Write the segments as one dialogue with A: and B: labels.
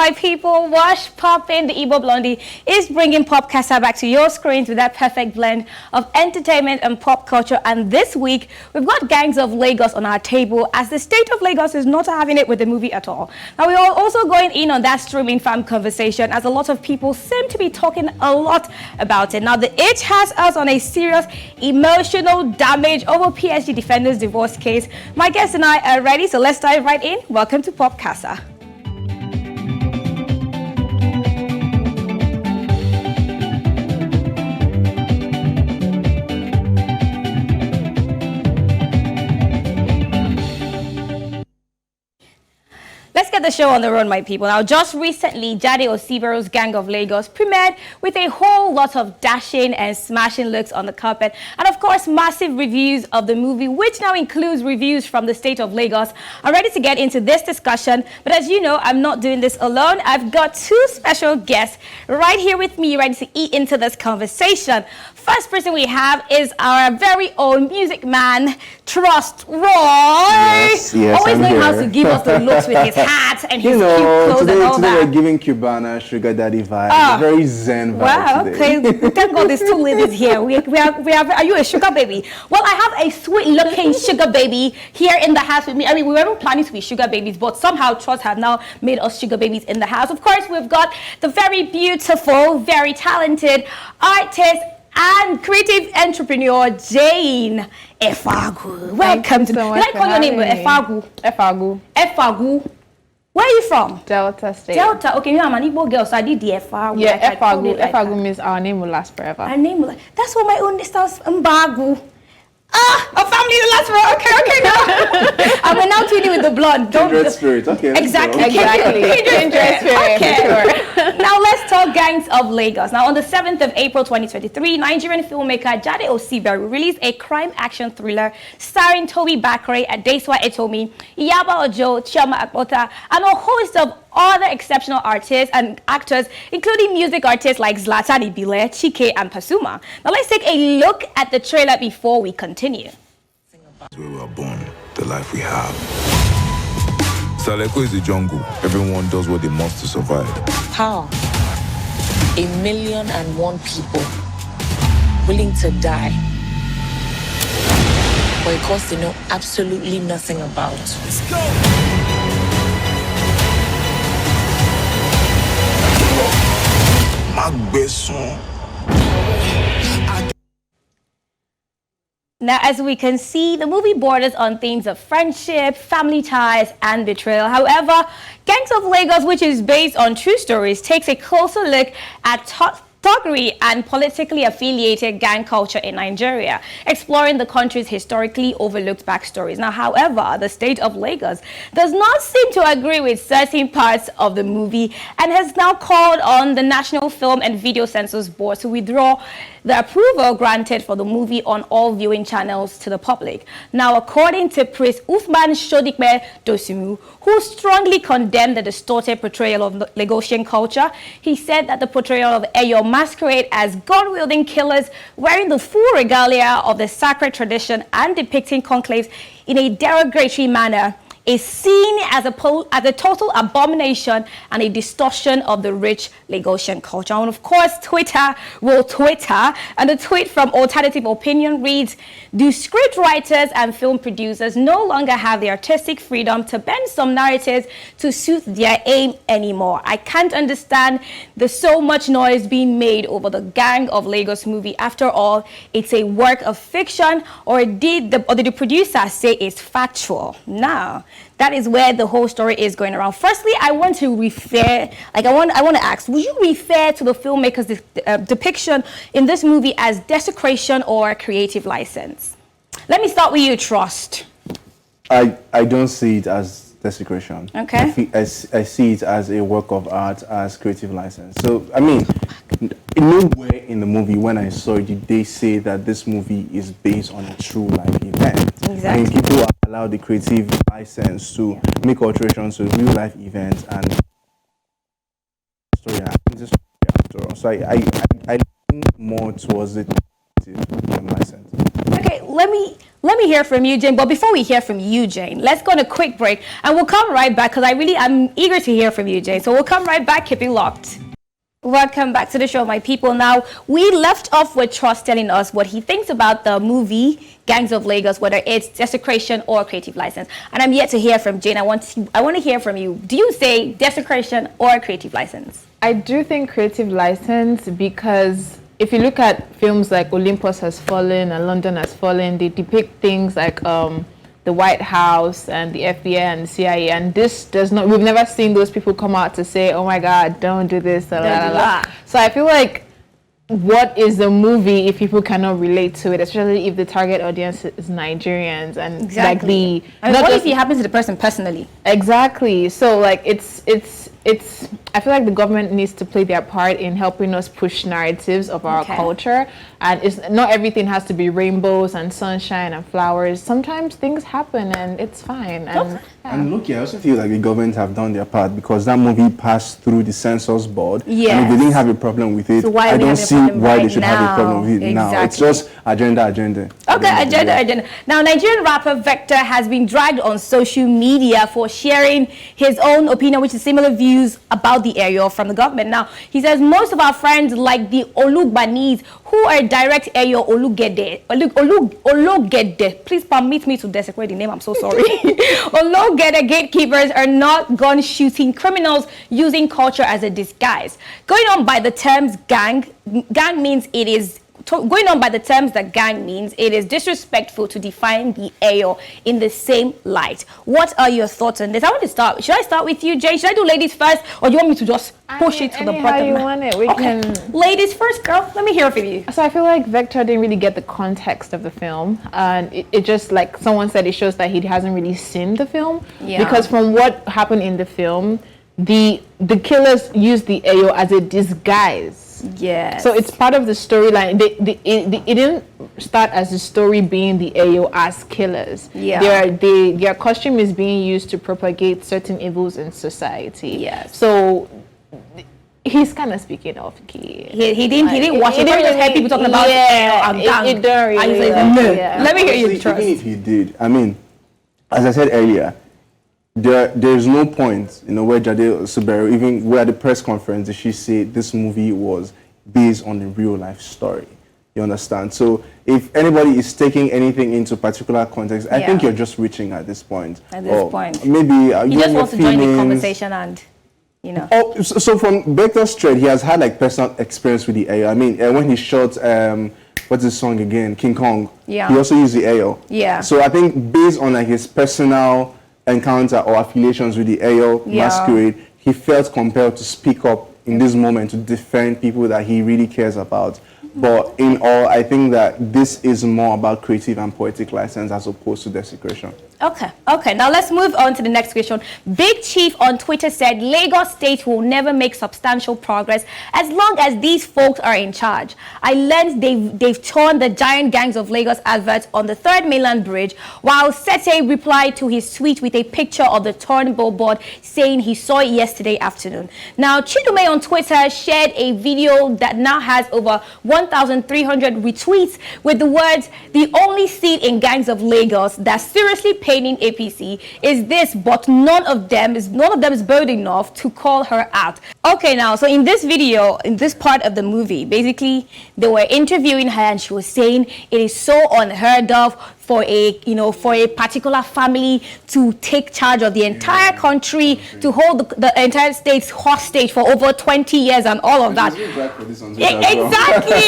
A: my people? Wash Poppin', the Igbo Blondie, is bringing Pop Kasa back to your screens with that perfect blend of entertainment and pop culture. And this week, we've got Gangs of Lagos on our table, as the state of Lagos is not having it with the movie at all. Now, we are also going in on that streaming fam conversation, as a lot of people seem to be talking a lot about it. Now, the itch has us on a serious emotional damage over PSG defender's divorce case. My guests and I are ready, so let's dive right in. Welcome to Pop Kasa. Let's get the show on the road, my people. Now, just recently, Jade Osibero's Gang of Lagos premiered with a whole lot of dashing and smashing looks on the carpet. And of course, massive reviews of the movie, which now includes reviews from the state of Lagos. I'm ready to get into this discussion. But as you know, I'm not doing this alone. I've got two special guests right here with me, ready to eat into this conversation. First person we have is our very own music man, Trust Roy.
B: Yes,
A: always
B: I'm
A: knowing
B: here.
A: how to give us the looks with his hat and his cute clothes
B: today,
A: and all
B: today
A: that.
B: we're giving Cubana sugar daddy vibe, very zen vibe
A: Wow,
B: today.
A: okay. Thank God there's two ladies here. We have, are you a sugar baby? Well, I have a sweet looking sugar baby here in the house with me. I mean, we weren't planning to be sugar babies, but somehow Trust have now made us sugar babies in the house. Of course, we've got the very beautiful, very talented artist and creative entrepreneur, Jane Efagwu. Welcome to
C: so
A: Did I call your name Efagwu?
C: Efagwu.
A: Efagwu. Where are you from?
C: Delta State.
A: Delta. Okay, I'm an Igbo girl, so I did the Efagwu.
C: Yeah,
A: Like, I called
C: Efagwu.
A: it like
C: Efagwu
A: that.
C: means our name will last forever.
A: Her name was like, that's what my own sounds Mbagu. A family that lasts for okay now. And we're now tuning with the blood.
B: Kindred spirit, okay. let's
A: Exactly.
B: go.
C: Exactly.
A: Kindred spirit.
C: Okay.
A: Okay. Now let's talk Gangs of Lagos. Now on the 7th of April 2023, Nigerian filmmaker Jade Osiberu released a crime action thriller starring Toby Bakre, Adeswa Etomi, Iyaba Ojo, Chioma Akpota, and a host of other exceptional artists and actors, including music artists like Zlatan Ibile, Chike, and Pasuma. Now let's take a look at the trailer before we continue.
D: We were born, the life we have. Saleko is the jungle. Everyone does what they must to survive.
E: How? 1,000,001 people willing to die for a cause they know absolutely nothing about.
D: Let's go!
A: Now, as we can see, the movie borders on themes of friendship, family ties, and betrayal. However, Gangs of Lagos, which is based on true stories, takes a closer look at thuggery and politically affiliated gang culture in Nigeria, exploring the country's historically overlooked backstories. Now, however, the state of Lagos does not seem to agree with certain parts of the movie and has now called on the National Film and Video Censors Board to withdraw the approval granted for the movie on all viewing channels to the public. Now, according to Prince Uthman Shodikbe Dosimu, who strongly condemned the distorted portrayal of Lagosian culture, he said that the portrayal of Eyo masquerade as gun-wielding killers wearing the full regalia of the sacred tradition and depicting conclaves in a derogatory manner is seen as a total abomination and a distortion of the rich Lagosian culture. And of course, Twitter will Twitter, and the tweet from Alternative Opinion reads, "Do script writers and film producers no longer have the artistic freedom to bend some narratives to suit their aim anymore? I can't understand there's so much noise being made over the Gang of Lagos movie. After all, it's a work of fiction, or did the producer say it's factual?" Now, that is where the whole story is going around. Firstly, I want to refer, I want to ask, would you refer to the filmmaker's depiction in this movie as desecration or creative license? Let me start with you, Trust.
B: I don't see it as desecration.
A: Okay.
B: I see it as a work of art, as creative license. So, I mean, nowhere in the movie when I saw it did they say that this movie is based on a true life event.
A: Exactly.
B: I mean, people are allowed the creative license to make alterations to real life events and story after all. So I lean more towards it license.
A: Okay. Let me hear from you, Jane. But before we hear from you, Jane, let's go on a quick break, and we'll come right back because I'm eager to hear from you, Jane. So we'll come right back. Keep it locked. Welcome back to the show, my people. Now, we left off with Trust telling us what he thinks about the movie Gangs of Lagos, whether it's Desecration or Creative License. And I'm yet to hear from Jane. I want to hear from you. Do you say Desecration or Creative License?
C: I do think Creative License, because if you look at films like Olympus Has Fallen and London Has Fallen, they depict things like the White House and the FBI and the CIA, and this does not, we've never seen those people come out to say, oh my God, don't do this, blah, blah, blah. So I feel like, what is the movie if people cannot relate to it, especially if the target audience is Nigerians and
A: exactly. What if it happens to the person personally?
C: Exactly. So like it's I feel like the government needs to play their part in helping us push narratives of our culture, and it's not everything has to be rainbows and sunshine and flowers. Sometimes things happen and it's fine.
B: And look, I also feel like the government have done their part, because that movie passed through the censors board.
A: Yes.
B: And if they didn't have a problem with it,
A: so
B: I don't see why they should have a problem with it now. It's just agenda.
A: Okay, agenda. Now, Nigerian rapper Vector has been dragged on social media for sharing his own opinion, which is similar views about the area from the government. Now, he says most of our friends like the Olugbanese, who are direct area Olugede. Please permit me to desecrate the name, I'm so sorry. Olugede gatekeepers are not gun shooting criminals using culture as a disguise. Going on by the terms gang means it is going on by the terms that gang means, it is disrespectful to define the Ayo in the same light. What are your thoughts on this? I want to start. Should I start with you, Jay? Should I do ladies first, or do you want me to just push it to the bottom?
C: You want it. We can.
A: Ladies first, girl. Let me hear from you.
C: So I feel like Vector didn't really get the context of the film, and it just, like someone said, it shows that he hasn't really seen the film. Yeah. Because from what happened in the film, the killers used the Ayo as a disguise.
A: Yes.
C: So it's part of the storyline. It didn't start as the story being the Ayo as killers. Yeah. Their costume is being used to propagate certain evils in society. Yes. So he's kind of speaking off key. He didn't watch it. He didn't just hear people talking about it.
A: Let me hear you.
B: Even if he did, I mean, as I said earlier, there's no point, where Jade Subaru, even where at the press conference, did she say this movie was based on a real life story? You understand? So if anybody is taking anything into particular context, I think you're just reaching at this point. Maybe
A: he just wants to join the conversation and,
B: so from Vector's thread, he has had like personal experience with the AO. I mean, when he shot what's his song again, King Kong. Yeah. He also used the AO. Yeah. So I think based on like his personal encounter or affiliations with the AO masquerade, he felt compelled to speak up in this moment to defend people that he really cares about. But in all, I think that this is more about creative and poetic license as opposed to desecration.
A: Okay. Now let's move on to the next question. Big Chief on Twitter said Lagos State will never make substantial progress as long as these folks are in charge. I learned they've torn the giant Gangs of Lagos adverts on the 3rd Mainland Bridge, while Sete replied to his tweet with a picture of the torn billboard saying he saw it yesterday afternoon. Now, Chidume on Twitter shared a video that now has over 1,300 retweets with the words, "The only seat in Gangs of Lagos that's seriously in APC is this, but none of them is bold enough to call her out." Okay, now, so in this video, in this part of the movie, basically they were interviewing her and she was saying it is so unheard of for a particular family to take charge of the entire country, to hold the entire state hostage for over 20 years and all of that. Exactly.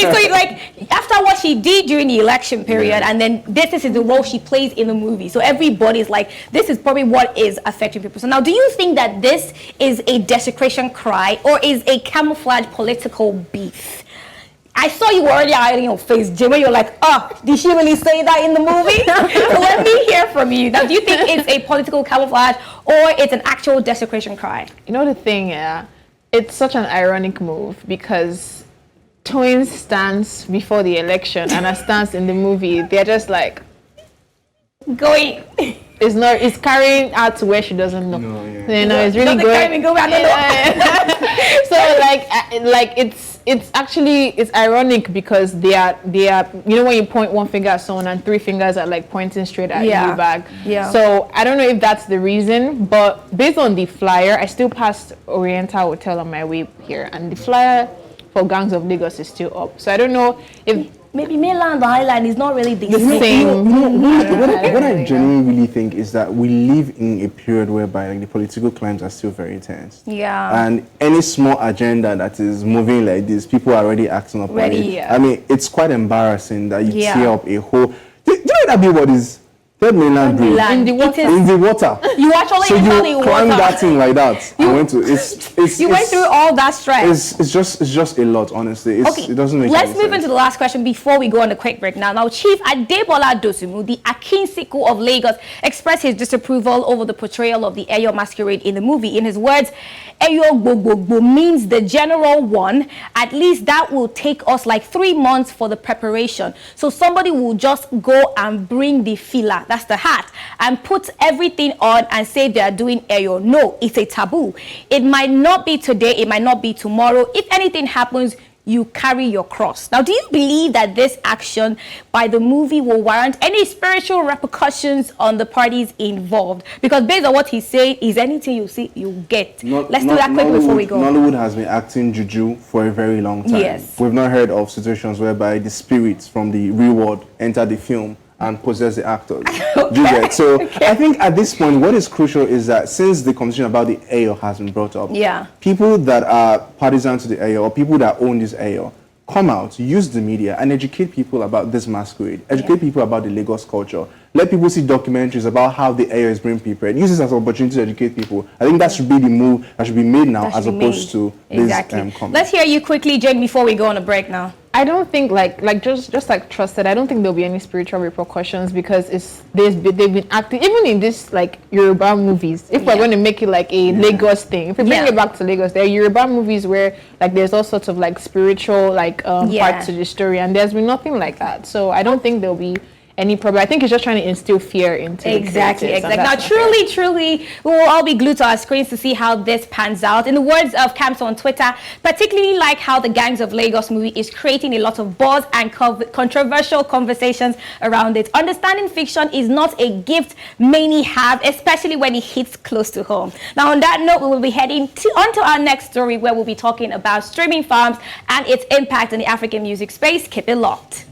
A: So like after what she did during the election period, and then this is the role she plays in the movie. So everybody's like, this is probably what is affecting people. So now, do you think that this is a desecration cry or is a camouflage political beef? I saw you already hiding your face, Jim, when you're like, did she really say that in the movie? So let me hear from you. Now, do you think it's a political camouflage or it's an actual desecration cry?
C: You know the thing, it's such an ironic move because Twins stance before the election and a stance in the movie, they're just like
A: going.
C: It's carrying out to where she doesn't know. It's really going.
A: Go back.
C: So like it's ironic because they are you know when you point one finger at someone and three fingers are like pointing straight at you back.
A: Yeah.
C: So I don't know if that's the reason, but based on the flyer, I still passed Oriental Hotel on my way here, and the flyer for Gangs of Lagos is still up. So I don't know if
A: maybe mainland or island is not really the
C: same.
B: What I genuinely really think is that we live in a period whereby like the political climes are still very intense.
A: Yeah.
B: And any small agenda that is moving like this, people are already acting upon it.
C: Yeah.
B: I mean, it's quite embarrassing that you tear up a whole. Do you know that billboard is Third Mainland Bridge
C: in the water?
B: In the water.
A: You actually
B: so you climb
A: water.
B: that thing like that. You went
A: through all that stress.
B: It's just a lot, honestly. It doesn't make
A: Let's
B: any
A: move
B: sense.
A: into the last question before we go on a quick break now. Now, Chief Adebola Dosunmu, the Akinsiku of Lagos, expressed his disapproval over the portrayal of the Eyo masquerade in the movie. In his words, Eyo Gbogbo means the general one. At least that will take us like 3 months for the preparation. So somebody will just go and bring the fila, that's the hat, and put everything on and say they are doing Eyo. No, it's a taboo. It might not be today, it might not be tomorrow. If anything happens, you carry your cross. Now, do you believe that this action by the movie will warrant any spiritual repercussions on the parties involved? Because based on what he's saying, is anything you see, you get. Let's do that quick before we go.
B: Nollywood has been acting juju for a very long time.
A: Yes.
B: We've not heard of situations whereby the spirits from the real world enter the film and possess the actors. Do you get? So I think at this point, what is crucial is that since the conversation about the AO has been brought up, people that are partisan to the AO or people that own this AO, come out, use the media and educate people about this masquerade, educate people about the Lagos culture. Let people see documentaries about how the AO is being prepared. Use this as an opportunity to educate people. I think that should be the move that should be made now as opposed to this comment.
A: Let's hear you quickly, Jane, before we go on a break now.
C: I don't think just like trusted. I don't think there'll be any spiritual repercussions because they've been acting even in this like Yoruba movies. If we're going to make it like a Lagos thing, if we bring it back to Lagos, there are Yoruba movies where like there's all sorts of like spiritual like parts to the story, and there's been nothing like that. So I don't think there'll be any problem. I think he's just trying to instill fear into
A: exactly. Now, truly, we will all be glued to our screens to see how this pans out. In the words of Camps on Twitter, particularly like how the Gangs of Lagos movie is creating a lot of buzz and controversial conversations around it. Understanding fiction is not a gift many have, especially when it hits close to home. Now, on that note, we will be heading on to our next story where we'll be talking about streaming farms and its impact on the African music space. Keep it locked.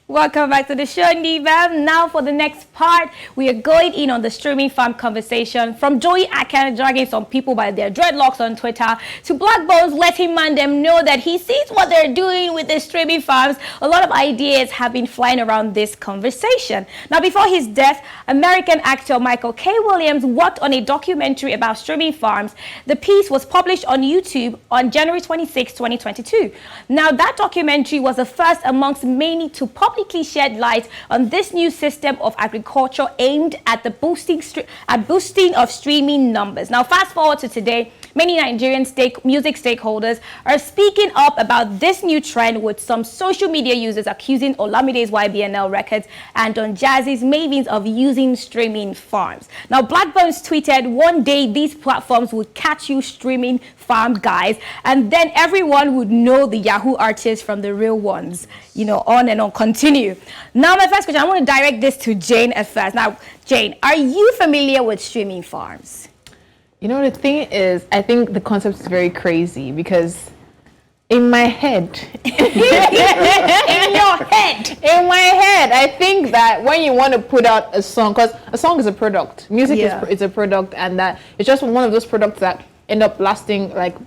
A: Welcome back to the show, Nibam. Now for the next part, we are going in on the streaming farm conversation from Joey Akan dragging some people by their dreadlocks on Twitter to Black Bones letting them know that he sees what they're doing with the streaming farms. A lot of ideas have been flying around this conversation. Now, before his death, American actor Michael K. Williams worked on a documentary about streaming farms. The piece was published on YouTube on January 26, 2022. Now, that documentary was the first amongst many to publicly shed light on this new system of agriculture aimed at the boosting of streaming numbers. Now, fast forward to today, many Nigerian music stakeholders are speaking up about this new trend, with some social media users accusing Olamide's YBNL Records and Don Jazzy's Mavins of using streaming farms. Now, Black Bones tweeted, "One day these platforms would catch you streaming farm guys, and then everyone would know the Yahoo artists from the real ones." You know, on and on. Continue. Now, my first question, I want to direct this to Jane at first. Now, Jane, are you familiar with streaming farms?
C: You know, the thing is, I think the concept is very crazy because in my head, in my head, I think that when you want to put out a song, because a song is a product, music is a product, and that it's just one of those products that end up lasting like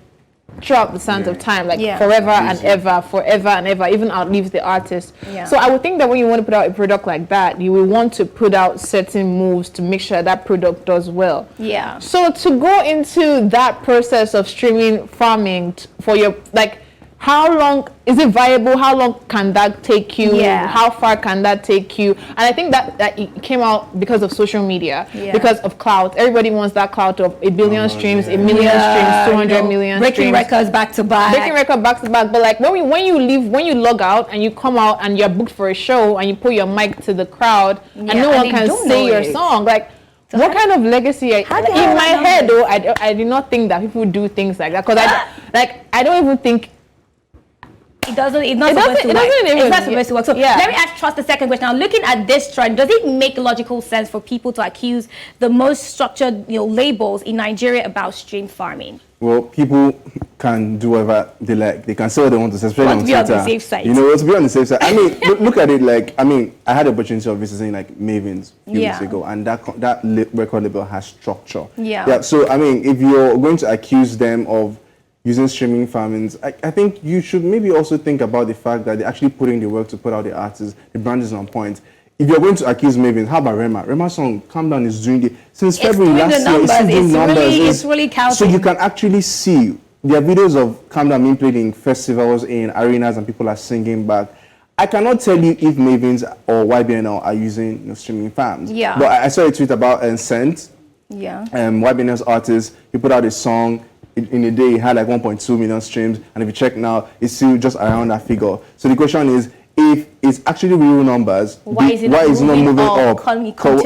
C: throughout the sands of time, like forever and ever, even outlives the artist. So I would think that when you want to put out a product like that, you will want to put out certain moves to make sure that product does well. So to go into that process of streaming farming for your, like, how long is it viable? How long can that take you? How far can that take you? And I think that it came out because of social media, because of clout. Everybody wants that clout of 1 billion streams, 1 million streams, 200 million
A: breaking records back to back.
C: But like when you log out and you come out and you're booked for a show and you put your mic to the crowd and no one can say your song, like, so what kind of legacy? In my head, though, I did not think that people do things like that, because I don't even think.
A: It's not supposed to work. So let me ask Trust the second question. Now, looking at this trend, does it make logical sense for people to accuse the most structured, labels in Nigeria about stream farming?
B: Well, people can do whatever they like. They can say what they want to say, especially on Twitter.
A: To be on the safe side.
B: To be on the safe side. I mean, look at it like, I had the opportunity of visiting like Mavens a few weeks ago, and that record label has structure. Yeah. So, I mean, if you're going to accuse them of using streaming farming, I think you should maybe also think about the fact that they're actually putting the work to put out the artists. The brand is on point. If you're going to accuse Maven, how about Rema? Rema's song, Calm Down, is doing it. Since February last year, it's doing numbers.
A: It's really counting.
B: So you can actually see, there are videos of Calm Down being played in festivals, in arenas, and people are singing back. I cannot tell you if Mavens or YBNL are using streaming farms. Yeah. But I saw a tweet about Scent.
A: Yeah.
B: YBNL's artist, he put out a song. In a day, it had like 1.2 million streams, and if you check now, it's still just around that figure. So the question is, if it's actually real numbers,
A: why is it not moving up?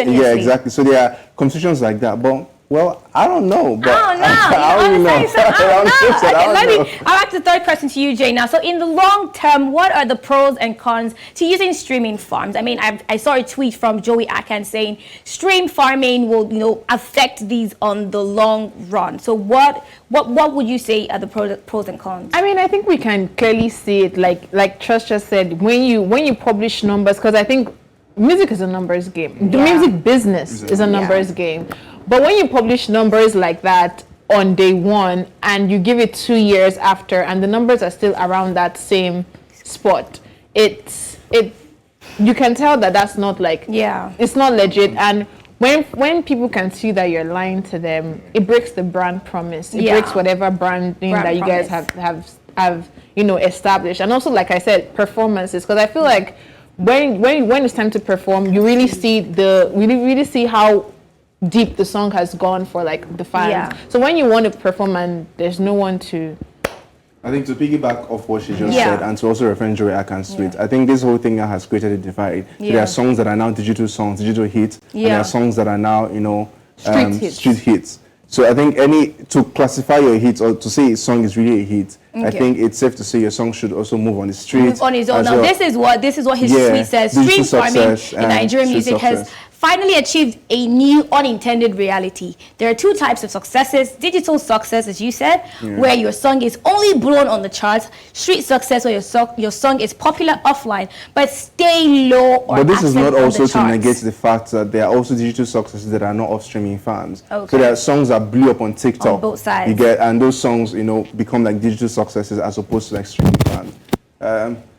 B: Yeah, exactly. So there are conversations like that, but well, I don't know. But
A: I don't know. I'll ask the third question to you, Jay. Now, so in the long term, what are the pros and cons to using streaming farms? I mean, I saw a tweet from Joey Akan saying stream farming will, affect these on the long run. So what would you say are the pros and cons?
C: I mean, I think we can clearly see it, like Trust just said, when you publish numbers, because I think music is a numbers game. The music business is a numbers game. But when you publish numbers like that on day one and you give it 2 years after and the numbers are still around that same spot, you can tell that that's not it's not legit. And when people can see that you're lying to them, it breaks the brand promise. It breaks whatever branding that you guys have established. And also, like I said, performances, because I feel like when it's time to perform, you really see how deep the song has gone for the fans. So when you want to perform and there's no one to,
B: I think to piggyback off what she just said and to also reference Joey Akan's tweet, I think this whole thing now has created a divide. So there are songs that are now digital songs, digital hits, and there are songs that are now street hits. So I think to classify your hits or to say a song is really a hit, I think it's safe to say your song should also move on the street.
A: Move on its own. Now this is what his tweet says. Stream farming in Nigerian music has finally achieved a new unintended reality. There are two types of successes. Digital success, as you said, where your song is only blown on the charts. Street success, where your song is popular offline, but stay low or
B: But this is not also to negate the fact that there are also digital successes that are not off streaming farms. Okay. So there are songs that blew up on TikTok.
A: On both sides.
B: And those songs, become like digital successes as opposed to like streaming farms.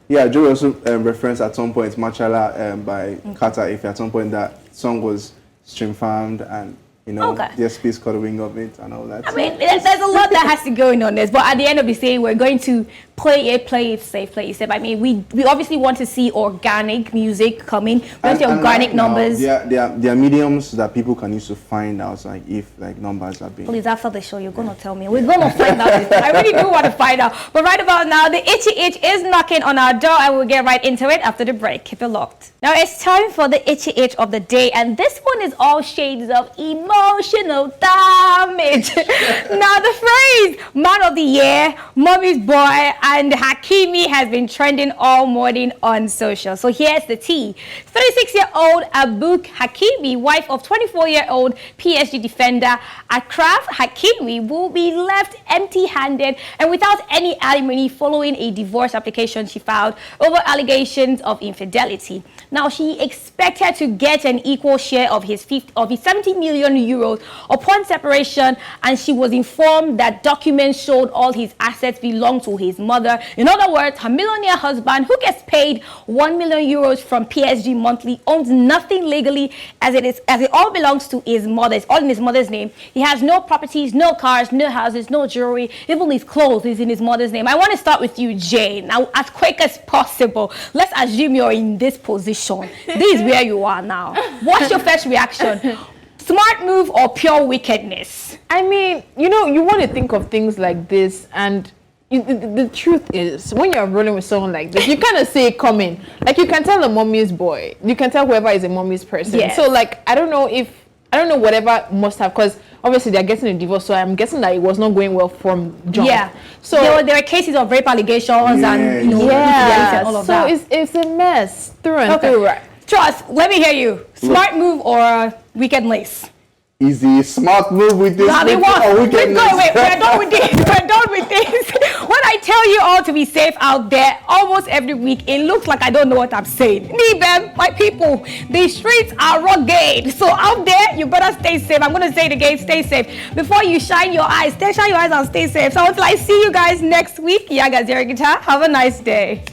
B: Joey also referenced at some point Machala by Kata Ife. At some point that song was stream farmed and the space caught a wing of it and all that.
A: I mean, there's a lot that has to go on this, but at the end of the day, we're going to play it safe. I mean, we obviously want to see organic music coming. We want to see organic numbers.
B: There are mediums that people can use to find out if numbers are being.
A: Please, after the show, you're going to tell me. We're going to find out. I really do want to find out. But right about now, the Itchy Itch is knocking on our door, and we'll get right into it after the break. Keep it locked. Now it's time for the Itchy Itch of the day, and this one is all shades of emotional damage. Now the phrase "Man of the Year," "Mommy's Boy," and Hakimi has been trending all morning on social. So here's the tea. 36-year-old Achraf Hakimi, wife of 24-year-old PSG defender Achraf Hakimi, will be left empty-handed and without any alimony following a divorce application she filed over allegations of infidelity. Now, she expected to get an equal share of his 70 million euros upon separation, and she was informed that documents showed all his assets belonged to his mother. In other words, her millionaire husband, who gets paid 1 million euros from PSG monthly, owns nothing legally, as it all belongs to his mother. It's all in his mother's name. He has no properties, no cars, no houses, no jewelry. Even his clothes is in his mother's name. I want to start with you, Jane. Now, as quick as possible, let's assume you're in this position. This is where you are now. What's your first reaction? Smart move or pure wickedness?
C: I mean, you want to think of things like this, and the truth is, when you're rolling with someone like this, you kind of see it coming. Like, you can tell a mommy's boy. You can tell whoever is a mommy's person. Yes. So, I don't know whatever must have, because obviously they're getting a divorce, so I'm guessing that it was not going well from jump.
A: Yeah.
C: So
A: there were cases of rape allegations and
C: yeah,
A: and all of
C: so
A: that.
C: it's a mess through and through. Right.
A: Trust, let me hear you. Smart move or weekend lace?
B: Easy, smart move with this.
A: Wait, we're done with this. We're done with this. When I tell you all to be safe out there, almost every week, it looks like I don't know what I'm saying. Nibem, my people, the streets are rugged. So out there, you better stay safe. I'm going to say it again, stay safe. Before you shine your eyes and stay safe. So until I see you guys next week, Yaga Zero Guitar, have a nice day.